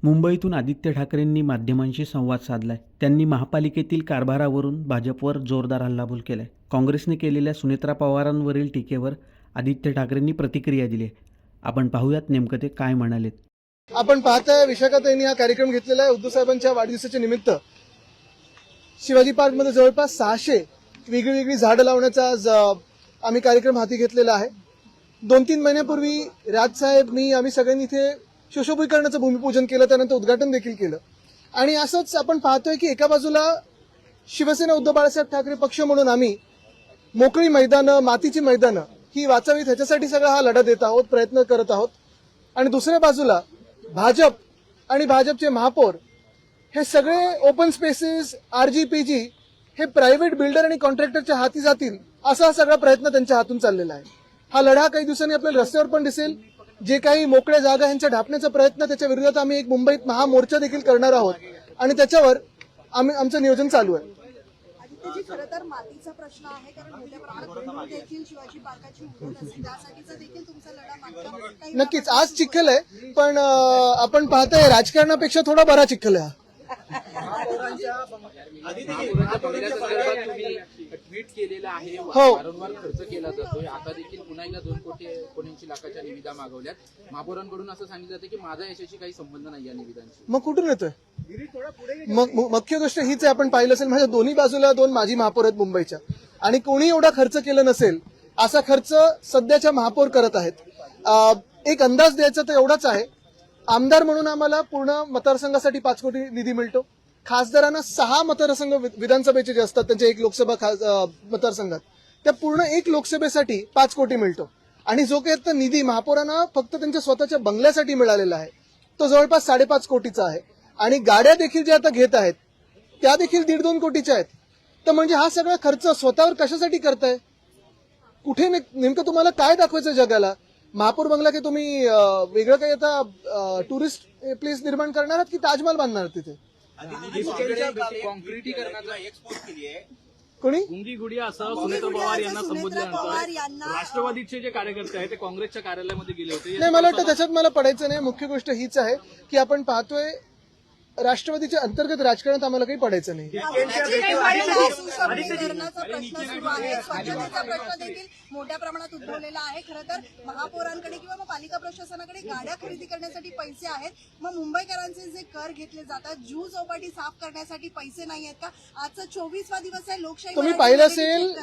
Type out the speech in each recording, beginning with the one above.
मुंबईतून आदित्य ठाकरेंनी माध्यमांशी संवाद साधलाय. त्यांनी महापालिकेतील कारभारावरून भाजपवर जोरदार हल्लाबोल केलाय. काँग्रेसने केलेल्या सुनेत्रा पवारांवरील टीकेवर आदित्य ठाकरेंनी प्रतिक्रिया दिली आहे. आपण पाहूयात नेमकं ते काय म्हणालेत. आपण पाहताय विशाखाताईंनी हा कार्यक्रम घेतलेला आहे उद्धव साहेबांच्या वाढदिवसाच्या निमित्त. शिवाजी पार्कमध्ये जवळपास 600 वेगळी झाडं लावण्याचा आज आम्ही कार्यक्रम हाती घेतलेला आहे. 2-3 महिन्यापूर्वी राजसाहेब मी आम्ही सगळ्यांनी इथे सुशोभीकरणाचं भूमिपूजन केलं, त्यानंतर उद्घाटन देखील केलं. आणि असंच आपण पाहतोय की एका बाजूला शिवसेना उद्धव बाळासाहेब ठाकरे पक्ष म्हणून आम्ही मोकळी मैदानं, मातीची मैदानं ही वाचावीत ह्याच्यासाठी सगळा हा लढा देत आहोत, प्रयत्न करत आहोत. आणि दुसऱ्या बाजूला भाजप आणि भाजपचे महापौर हे सगळे ओपन स्पेसेस, RGPG हे प्रायव्हेट बिल्डर आणि कॉन्ट्रॅक्टरच्या हाती जातील असा सगळा प्रयत्न त्यांच्या हातून चाललेला आहे. हा लढा काही दिवसांनी आपल्याला रस्त्यावर पण दिसेल. जे काही मोकळ्या जागा ह्यांच्या ढापण्याचा प्रयत्न, त्याच्या विरोधात आम्ही एक मुंबईत महामोर्चा देखील करणार आहोत आणि त्याच्यावर आमचं नियोजन चालू आहे. आदित्यजी, खरं तर मातीचा प्रश्न आहे, कारण मोठ्या प्रमाणात देखील शिवाजी पार्काची उद्योग असते, त्यासाठीचा देखील तुमचा लढा मागचा काही नक्कीच. आज चिखल आहे, पण आपण पाहताय राजकारणापेक्षा थोडा बरा चिखल आहे. ट्विट केलेला आहे, हो. वारंवार खर्च केला जातोय. आता देखील पुन्हा एकदा 2,80 लाखाच्या निविदा मागवल्यात. महापौरांकडून असं सांगितलं जातं की माझा याच्याशी काही संबंध नाही या निविदांशी. मग कुठून येतोय? मग मुख्य गोष्ट हीच आहे, आपण पाहिलं असेल माझ्या दोन्ही बाजूला 2 माजी महापौर आहेत मुंबईच्या, आणि कोणी एवढा खर्च केला नसेल असा खर्च सध्याच्या महापौर करत आहेत. एक अंदाज द्यायचा तर एवढाच आहे, आमदार म्हणून आम्हाला पूर्ण मतदारसंघासाठी 5 कोटी निधी मिळतो. खासदारांना 6 मतदारसंघ विधानसभेचे जे असतात त्यांच्या 1 लोकसभा मतदारसंघात, त्या पूर्ण 1 लोकसभेसाठी 5 कोटी मिळतो. आणि जो काही आता निधी महापौरांना फक्त त्यांच्या स्वतःच्या बंगल्यासाठी मिळालेला आहे तो जवळपास 5.5 कोटीचा आहे. आणि गाड्या देखील ज्या आता घेत आहेत त्या देखील 1.5-2 कोटीच्या आहेत. तर म्हणजे हा सगळा खर्च स्वतःवर कशासाठी करताय? कुठे नेमकं तुम्हाला काय दाखवायचं जगाला? महापौर बंगला की तुम्ही वेगळं काही आता टुरिस्ट प्लेस निर्माण करणार आहात की ताजमहल बांधणार आहात तिथे? काँक्रिटीकरणाचा एक्सपोर्ट केली आहे. कोणी गुंगी गुडिया असं सुनेत्रा पवार यांना संबोधल्यानंतर राष्ट्रवादीचे जे कार्यकर्ते आहेत ते काँग्रेसच्या कार्यालयामध्ये गेले होते. नाही, मला वाटतं त्याच्यात मला पडायचं नाही. मुख्य गोष्ट हीच आहे की आपण पाहतोय राष्ट्रवादीच्या अंतर्गत राजकारणात आम्हाला काही पडायचं नाही. सुशोभीकरणाचा प्रश्न सुरू आहे, स्वच्छतेचा प्रश्न देखील मोठ्या प्रमाणात उद्भवलेला आहे. खरं तर महापौरांकडे किंवा मग पालिका प्रशासनाकडे गाड्या खरेदी करण्यासाठी पैसे आहेत, मग मुंबईकरांचे जे कर घेतले जातात, जुहू चौपाटी साफ करण्यासाठी पैसे नाही आहेत का? आजचा 24वा दिवस आहे, लोकशाही तुम्ही पाहिलं असेल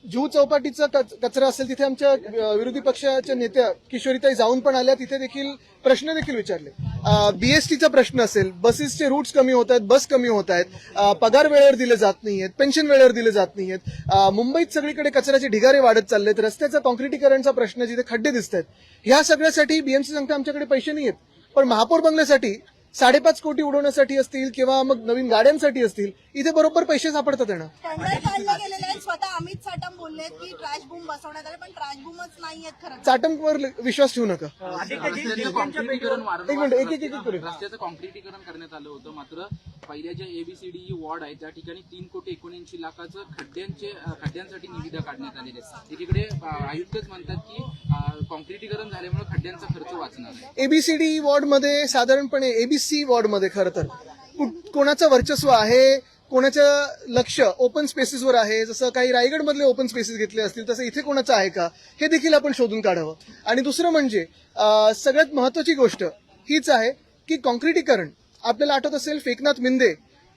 जुहू चौपाटीचा कचरा असेल तिथे आमच्या विरोधी पक्षाच्या नेत्या किशोरीताई जाऊन पण आल्या, तिथे देखील प्रश्न देखील विचारले. BSTचा प्रश्न असेल, बसेसचे रूट्स कमी होत आहेत, बस कमी होत आहेत, पगार वेळेवर दिले जात नाहीयेत, पेन्शन वेळेवर दिले जात नाहीयेत, मुंबईत सगळीकडे कचऱ्याचे ढिगारे वाढत चाललेत, रस्त्याचा कॉन्क्रिटीकरणचा प्रश्न, जिथे खड्डे दिसत आहेत, ह्या सगळ्यासाठी BMC सांगते आमच्याकडे पैसे नाहीयेत. पण महापौर बंगल्यासाठी 5.5 कोटी उडवण्यासाठी असतील किंवा मग नवीन गाड्यांसाठी असतील, इथे बरोबर पैसे सापडतात. येणं टेंडर काढलं गेलेलं आहे. स्वतः अमित साटम बोलले की ट्रॅश बूम बसवण्यात आले, पण ट्रॅश बूमच नाहीयेत. खरं चाटमवर विश्वास ठेवू नका. रस्त्याचं कॉन्क्रिटीकरण एक मिनिट, एक करू. रस्त्याचं कॉन्क्रिटीकरण करण्यात आलं होतं, मात्र पहिल्या ज्या ABCD वॉर्ड आहेत त्या ठिकाणी 3,79 लाखाचं खड्ड्यांसाठी निविदा काढण्यात आलेल्या आहेत. एकीकडे आयुक्तच म्हणतात की कॉन्क्रिटीकरण झाल्यामुळे खड्ड्यांचा खर्च वाचणार आहे. ABCD वॉर्डमध्ये साधारणपणे ABC वॉर्डमध्ये खरं तर कोणाचं वर्चस्व आहे, कोणाचं लक्ष ओपन स्पेसेसवर आहे, जसं काही रायगडमधले ओपन स्पेसेस घेतले असतील तसं इथे कोणाचं आहे का, हे देखील आपण शोधून काढावं. आणि दुसरं म्हणजे सगळ्यात महत्वाची गोष्ट हीच आहे की कॉन्क्रिटीकरण, आपल्याला आठवत असेल एकनाथ मिंदे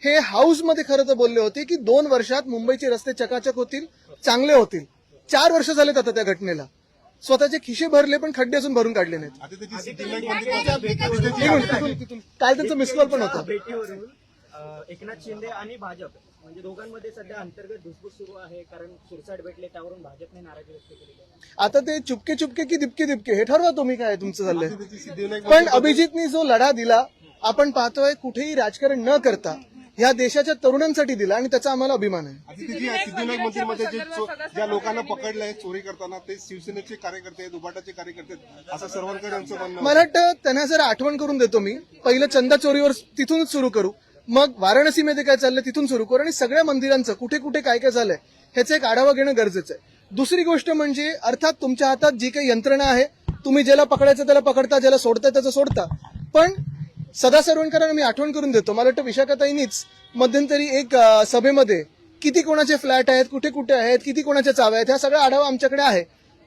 हे हाऊसमध्ये खरं तर बोलले होते की 2 वर्षात मुंबईचे रस्ते चकाचक होतील, चांगले होतील. 4 वर्ष झालेत आता त्या घटनेला. स्वतःचे खिशे भरले पण खड्डे अजून भरून काढले नाहीत. काल त्यांचा मिस कॉल पण होता. भेटीवरून एकनाथ शिंदे आणि भाजप म्हणजे दोघांमध्ये सध्या अंतर्गत धुसफूस सुरू आहे, कारण सुरसाट भेटले त्यावरून भाजपने नाराजी व्यक्त केली आहे. आता ते चुपके चुपके की दिपके दिपके हे ठरवा तुम्ही, काय तुमचं चाललंय. पण अभिजितनी जो लढा दिला आपण पाहतोय, कुठेही राजकारण न करता ह्या देशाच्या तरुणांसाठी दिला, आणि त्याचा आम्हाला अभिमान आहे. सिद्धिविनायक मंदिरमध्ये ज्या लोकांना पकडलंय चोरी करताना ते शिवसेनेचे कार्यकर्ते आहेत, उभाटाचे कार्यकर्ते आहेत, असं सर्वांकडे आमचं म्हणणं. मला वाटतं त्यांना जरा आठवण करून देतो मी. पहिलं चंदा चोरीवर तिथूनच सुरू करू, मग वाराणसीमध्ये काय चाललंय तिथून सुरू करू, आणि सगळ्या मंदिरांचं कुठे कुठे काय काय झालंय ह्याचा एक आढावा घेणं गरजेचं आहे. दुसरी गोष्ट म्हणजे अर्थात तुमच्या हातात जी काही यंत्रणा आहे, तुम्ही ज्याला पकडायचं त्याला पकडता, ज्याला सोडता त्याचं सोडता, पण सदा सरवणकरांना मी आठवण करून देतो, मला वाटतं विशाखाताईंनीच मध्यंतरी एक सभेमध्ये किती कोणाचे फ्लॅट आहेत, कुठे कुठे आहेत, किती कोणाच्या चाव्या आहेत, हा सगळा आढावा आमच्याकडे आहे.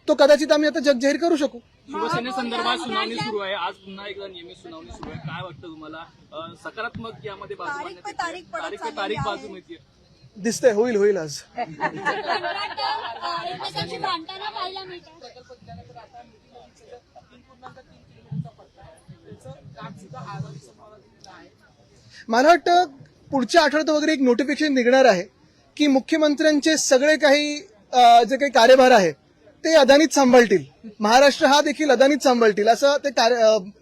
तो कदाचित आम्ही आता जगजाहीर करू शकू. शिवसेनेसंदर्भात सुनावणी सुरू आहे, आज पुन्हा एकदा नियमित सुनावणी सुरू आहे. काय वाटतं तुम्हाला, सकारात्मक यामध्ये बाजू तारीख पे तारीख पडत तारीख पे चाललेली तारीख आहे. बाजू मिळते? दिसतंय, होईल आज. एकमेकांची भांडताना पाहायला मिळतात. मला वाटतं पुढच्या आठवड्यात वगैरे एक नोटिफिकेशन निघणार आहे की मुख्यमंत्र्यांचे सगळे काही जे काही कार्यभार आहे ते अदानीच सांभाळतील, महाराष्ट्र हा देखील अदानीच सांभाळतील, असं ते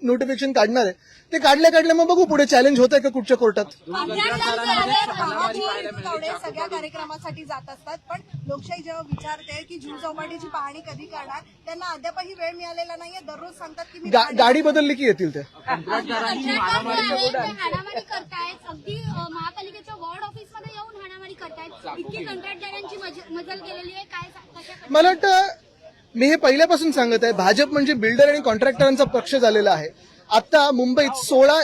नोटिफिकेशन काढणार आहे. ते काढल्या मग बघू पुढे चॅलेंज होत आहे का कुठच्या कोर्टात. महापौर सगळ्या कार्यक्रमासाठी जात असतात, पण लोकशाही जेव्हा विचारते की जुहू चौपाटीची पाहणी कधी करणार, त्यांना अद्यापही वेळ मिळालेला नाहीये. दररोज सांगतात की मी गाडी बदलली की येतील ते. हाणामारी करतायत, अगदी महापालिकेच्या वॉर्ड ऑफिसमध्ये येऊन हाणामारी करतायत. इतकी कंत्राटदारांची मजल केलेली आहे. काय मला वाटतं मी हे पहिल्यापासून सांगत आहे, भाजप म्हणजे बिल्डर आणि कॉन्ट्रॅक्टरांचा पक्ष झालेला आहे. आता मुंबईत 16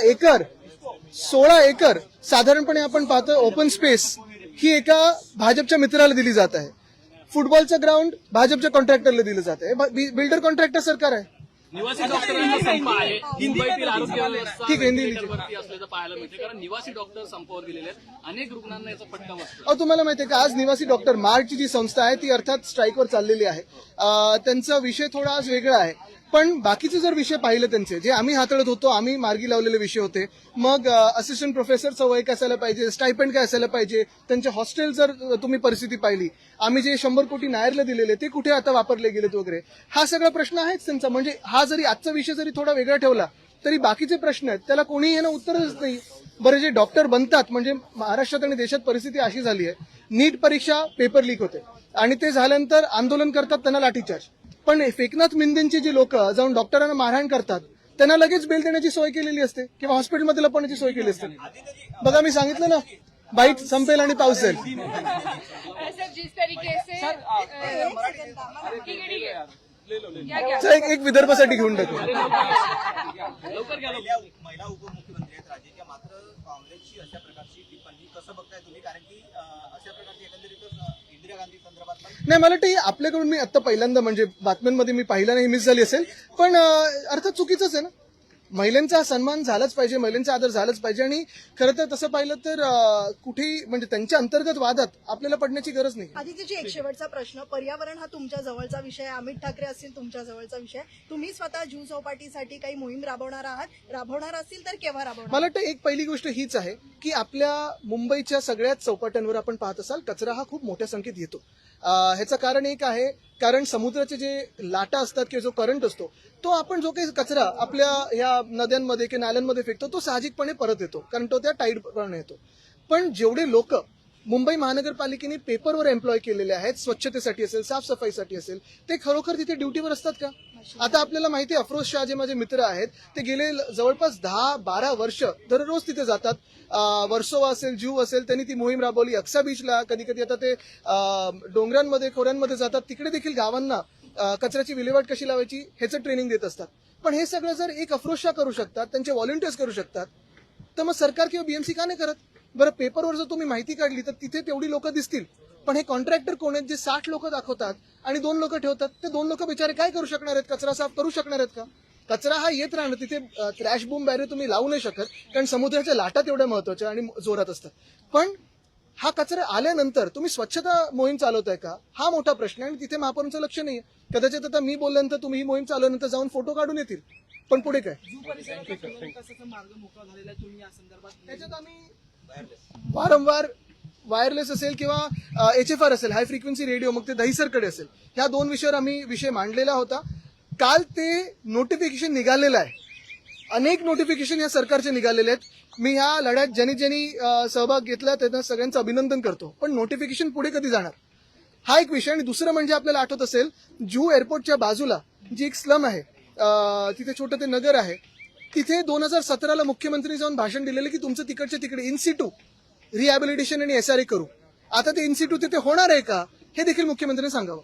एकर साधारणपणे आपण पाहतो ओपन स्पेस ही एका भाजपच्या मित्राला दिली जात आहे. फुटबॉलचं ग्राउंड भाजपच्या कॉन्ट्रॅक्टरला दिलं जात आहे. बिल्डर कॉन्ट्रॅक्टर सरकार आहे. निवासी डॉक्टरांचा संप आहे, मुंबईतील आरोग्य व्यवस्था ठीक आहे, व्हेंटिलेटरवरती असल्याचं पाहायला मिळते, कारण निवासी डॉक्टर संपावर गेलेले आहेत. अनेक रुग्णांना याचा फटका बसतो. अहो, तुम्हाला माहिती आहे का, आज निवासी डॉक्टर मार्टची जी संस्था आहे ती अर्थात स्ट्राईकवर चाललेली आहे. त्यांचा विषय थोडा आज वेगळा आहे, पण बाकीचे जर विषय पाहिले त्यांचे जे आम्ही हाताळत होतो, आम्ही मार्गी लावलेले विषय होते. मग असिस्टंट प्रोफेसरचं वय काय असायला पाहिजे, स्टायपेंड काय असायला पाहिजे, त्यांचे हॉस्टेल जर तुम्ही परिस्थिती पाहिली, आम्ही जे 100 कोटी नायरला दिलेले ते कुठे आता वापरले गेलेत वगैरे, हा सगळा प्रश्न आहेच त्यांचा. म्हणजे हा जरी आजचा विषय जरी थोडा वेगळा ठेवला तरी बाकीचे प्रश्न आहेत त्याला कोणीही यानं उत्तरच नाही. बरं, जे डॉक्टर बनतात, म्हणजे महाराष्ट्रात आणि देशात परिस्थिती अशी झाली आहे, नीट परीक्षा पेपर लीक होते आणि ते झाल्यानंतर आंदोलन करतात, त्यांना लाठीचार्ज. पण फेकनाथ मिंदेंची जी लोक जाऊन डॉक्टरांना मारहाण करतात त्यांना लगेच बेल देण्याची सोय केलेली असते किंवा हॉस्पिटलमध्ये लपवण्याची सोय केली असते. बघा, मी सांगितलं ना, बाईट संपेल आणि पाऊस जाईल. एक विदर्भासाठी घेऊन टाकू. लवकर घ्या. महिला उपमुख्यमंत्री आहेत राज्याच्या, मात्र काँग्रेसची अशा प्रकारची टिप्पणी कसं बघताय तुम्ही? कारण की अशा प्रकारची एकंदरीतच इंदिरा गांधी संदर्भात नाही, मला वाटतं आपल्याकडून मी आता पहिल्यांदा म्हणजे बातम्यांमध्ये मी पाहिला नाही, मिस झाली असेल, पण अर्थात चुकीचंच आहे ना. महिलांचा सन्मान झालाच पाहिजे, महिलांचा आदर झालाच पाहिजे. आणि खरं तर तसं पाहिलं तर कुठेही म्हणजे त्यांच्या अंतर्गत वादात आपल्याला पडण्याची गरज नाही. आदित्यजी, एक शेवटचा प्रश्न. पर्यावरण हा तुमच्या जवळचा विषय आहे, अमित ठाकरे असतील तुमच्या जवळचा विषय. तुम्ही स्वतः जुहू चौपाटीसाठी काही मोहीम राबवणार असतील तर केव्हा राबवणार? मला वाटतं एक पहिली गोष्ट हीच आहे की आपल्या मुंबईच्या सगळ्याच चौपाट्यांवर आपण पाहत असाल कचरा हा खूप मोठ्या संख्येत येतो. ह्याचं कारण एक आहे, कारण समुद्राचे जे लाटा असतात किंवा जो करंट असतो तो आपण जो काही कचरा आपल्या ह्या नद्यांमध्ये किंवा नाल्यांमध्ये फेकतो तो साहजिकपणे परत येतो, कारण तो त्या टाईडपणे येतो. पण जेवढे लोक मुंबई महानगरपालिकेने पेपरवर एम्प्लॉय केलेले आहेत, स्वच्छतेसाठी असेल, साफसफाईसाठी असेल, ते खरोखर तिथे ड्युटीवर असतात का? आता आपल्याला माहिती आहे, अफरोज शाह जे माझे मित्र आहेत ते गेले जवळपास 10-12 वर्ष दररोज तिथे जातात. वर्सोवा असेल, जुहू असेल, त्यांनी ती मोहीम राबवली. अक्सा बीचला कधी कधी आता ते डोंगरांमध्ये, खोऱ्यांमध्ये जातात, तिकडे देखील गावांना कचऱ्याची विल्हेवाट कशी लावायची ह्याचं ट्रेनिंग देत असतात. पण हे सगळं जर एक अफरोज शाह करू शकतात, त्यांचे व्हॉलंटियर्स करू शकतात, तर मग सरकार किंवा बीएमसी का नाही करत? बरं, पेपरवर जर तुम्ही माहिती काढली तर तिथे तेवढी लोक दिसतील, पण हे कॉन्ट्रॅक्टर कोण आहेत जे 60 लोक दाखवतात आणि 2 लोक ठेवतात? ते 2 लोक बिचारे काय करू शकणार आहेत? कचरा साफ करू शकणार आहेत का? कचरा हा येत राहणार, तिथे क्रॅश बूम बॅरियर तुम्ही लावू नाही शकत, कारण समुद्राच्या लाटा तेवढ्या महत्वाच्या आणि जोरात असतात. पण हा कचरा आल्यानंतर तुम्ही स्वच्छता मोहीम चालवताय का, हा मोठा प्रश्न आहे. आणि तिथे महापौरांचं लक्ष नाहीये. कदाचित आता मी बोलल्यानंतर तुम्ही ही मोहीम चालवल्यानंतर जाऊन फोटो काढून येतील, पण पुढे काय? त्याच्यात आम्ही वारंवार वायरलेस असेल किंवा HFR असेल, हाय फ्रिक्वेन्सी रेडिओ, मग ते दहिसरकडे असेल, ह्या 2 विषयावर आम्ही विषय मांडलेला होता. काल ते नोटिफिकेशन निघालेलं आहे. अनेक नोटिफिकेशन या सरकारचे निघालेले आहेत. मी ह्या लढ्यात ज्यांनी सहभाग घेतला त्यांना सगळ्यांचं अभिनंदन करतो. पण नोटिफिकेशन पुढे कधी जाणार हा एक विषय. आणि दुसरं म्हणजे आपल्याला आठवत असेल, जुहू एअरपोर्टच्या बाजूला जी एक स्लम आहे, तिथे छोटं ते नगर आहे, तिथे 2017ला मुख्यमंत्री जाऊन भाषण दिलेलं की तुमचं तिकडच्या तिकडे इन्सिटू रिहॅबिलिटेशन आणि SRA करू. आता ते इन्सिटू तिथे होणार आहे का हे देखील मुख्यमंत्र्यांनी सांगावं.